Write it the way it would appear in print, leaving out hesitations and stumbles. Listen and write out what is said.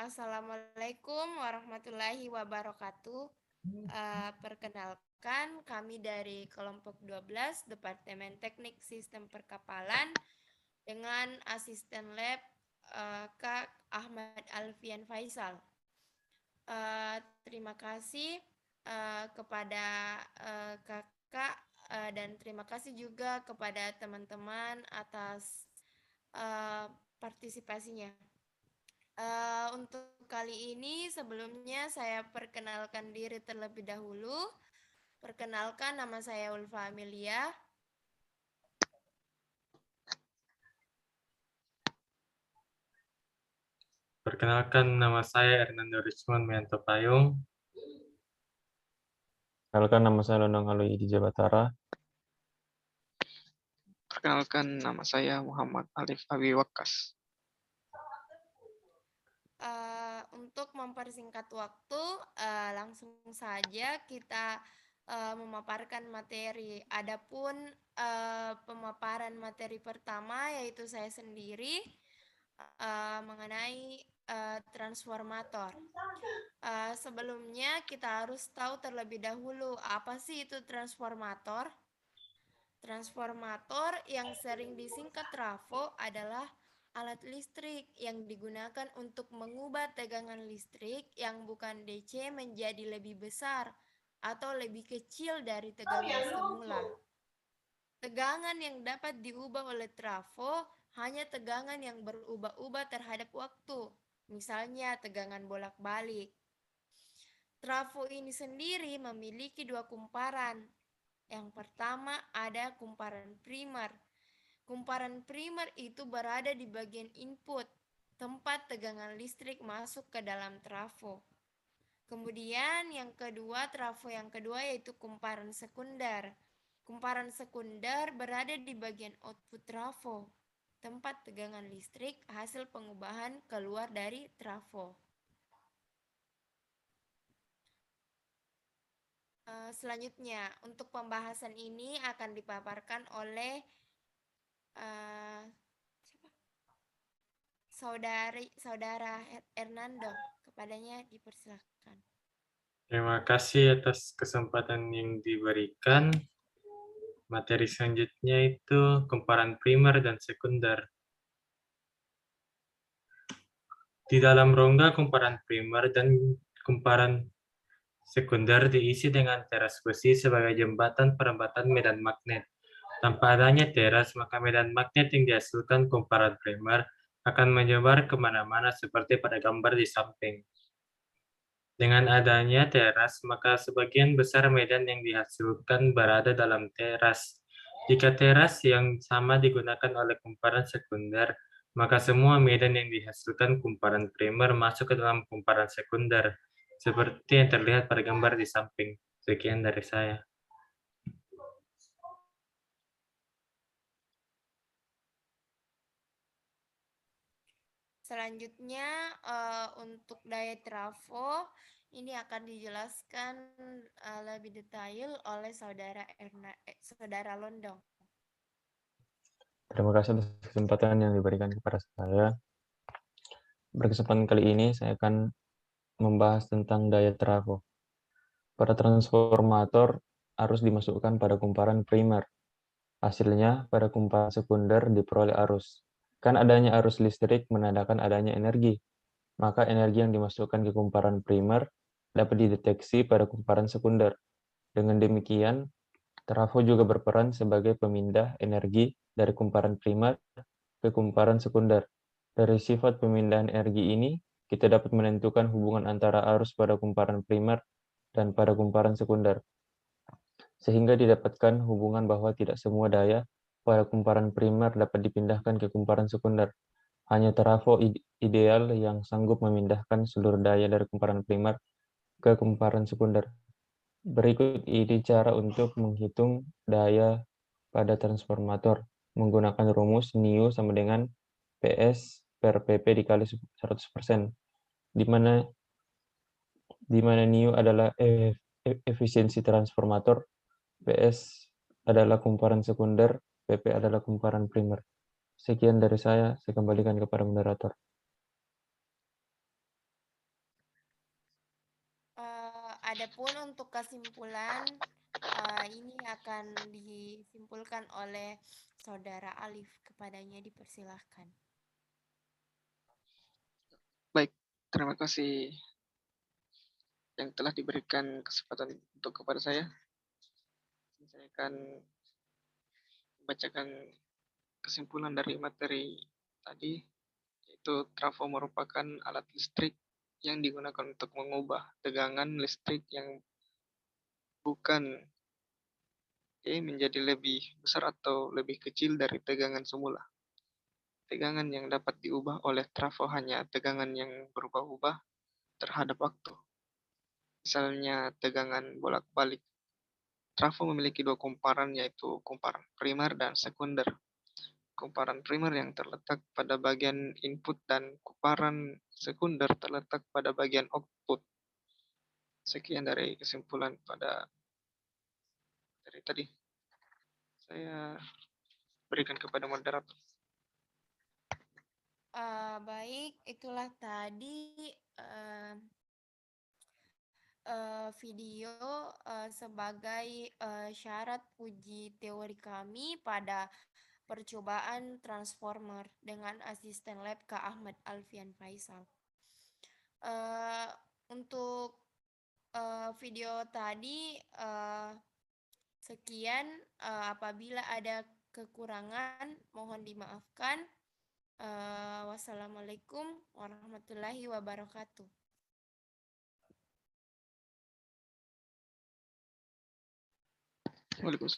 Assalamualaikum warahmatullahi wabarakatuh. Perkenalkan, kami dari kelompok 12 Departemen Teknik Sistem Perkapalan dengan asisten lab Kak Ahmad Alfian Faisal. Terima kasih kepada kakak dan terima kasih juga kepada teman-teman atas partisipasinya. Untuk kali ini sebelumnya saya perkenalkan diri terlebih dahulu. Perkenalkan, nama saya Ulfa Amelia. Perkenalkan, nama saya Hernando Richmond Mianto Payung. Perkenalkan, nama saya Londong Alwi di Jabatara. Perkenalkan, nama saya Muhammad Alif Abi Wakas. Untuk mempersingkat waktu, langsung saja kita memaparkan materi. Adapun pemaparan materi pertama yaitu saya sendiri mengenai transformator. Sebelumnya kita harus tahu terlebih dahulu apa sih itu transformator. Transformator yang sering disingkat trafo adalah alat listrik yang digunakan untuk mengubah tegangan listrik yang bukan DC menjadi lebih besar atau lebih kecil dari tegangan semula. Tegangan yang dapat diubah oleh trafo hanya tegangan yang berubah-ubah terhadap waktu, misalnya tegangan bolak-balik. Trafo ini sendiri memiliki dua kumparan. Yang pertama ada kumparan primer. Kumparan primer itu berada di bagian input, tempat tegangan listrik masuk ke dalam trafo. Kemudian trafo yang kedua yaitu kumparan sekunder. Kumparan sekunder berada di bagian output trafo, tempat tegangan listrik hasil pengubahan keluar dari trafo. Selanjutnya, untuk pembahasan ini akan dipaparkan oleh saudara Hernando. Kepadanya dipersilakan. Terima kasih atas kesempatan yang diberikan. Materi selanjutnya itu kumparan primer dan sekunder. Di dalam rongga kumparan primer dan kumparan sekunder diisi dengan teras besi sebagai jembatan perempatan medan magnet. Tanpa adanya teras, maka medan magnet yang dihasilkan kumparan primer akan menyebar kemana-mana seperti pada gambar di samping. Dengan adanya teras, maka sebagian besar medan yang dihasilkan berada dalam teras. Jika teras yang sama digunakan oleh kumparan sekunder, maka semua medan yang dihasilkan kumparan primer masuk ke dalam kumparan sekunder, seperti yang terlihat pada gambar di samping. Sekian dari saya. Selanjutnya untuk daya trafo ini akan dijelaskan lebih detail oleh saudara Londong. Terima kasih atas kesempatan yang diberikan kepada saya. Berkesempatan kali ini saya akan membahas tentang daya trafo. Pada transformator arus dimasukkan pada kumparan primer. Hasilnya pada kumparan sekunder diperoleh arus. Kan adanya arus listrik menandakan adanya energi. Maka energi yang dimasukkan ke kumparan primer dapat dideteksi pada kumparan sekunder. Dengan demikian, trafo juga berperan sebagai pemindah energi dari kumparan primer ke kumparan sekunder. Dari sifat pemindahan energi ini, kita dapat menentukan hubungan antara arus pada kumparan primer dan pada kumparan sekunder. Sehingga didapatkan hubungan bahwa tidak semua daya pada kumparan primer dapat dipindahkan ke kumparan sekunder. Hanya trafo ideal yang sanggup memindahkan seluruh daya dari kumparan primer ke kumparan sekunder. Berikut ini cara untuk menghitung daya pada transformator menggunakan rumus NIU sama dengan PS per PP dikali 100%, di mana NIU adalah efisiensi transformator, PS adalah kumparan sekunder, PP adalah kumparan primer. Sekian dari saya kembalikan kepada moderator. Adapun untuk kesimpulan, ini akan disimpulkan oleh Saudara Alif. Kepadanya dipersilahkan. Baik, terima kasih yang telah diberikan kesempatan untuk kepada saya. Saya akan membacakan kesimpulan dari materi tadi, yaitu trafo merupakan alat listrik yang digunakan untuk mengubah tegangan listrik yang bukan menjadi lebih besar atau lebih kecil dari tegangan semula. Tegangan yang dapat diubah oleh trafo hanya tegangan yang berubah-ubah terhadap waktu. Misalnya tegangan bolak-balik. Trafo memiliki dua kumparan, yaitu kumparan primer dan sekunder. Kumparan primer yang terletak pada bagian input dan kumparan sekunder terletak pada bagian output. Sekian dari kesimpulan pada dari tadi. Saya berikan kepada moderator. Baik, itulah tadi video sebagai syarat uji teori kami pada percobaan transformer dengan asisten lab Kak Ahmad Alfian Faisal. Untuk video tadi sekian, apabila ada kekurangan mohon dimaafkan. Wassalamualaikum warahmatullahi wabarakatuh. Waalaikumsalam.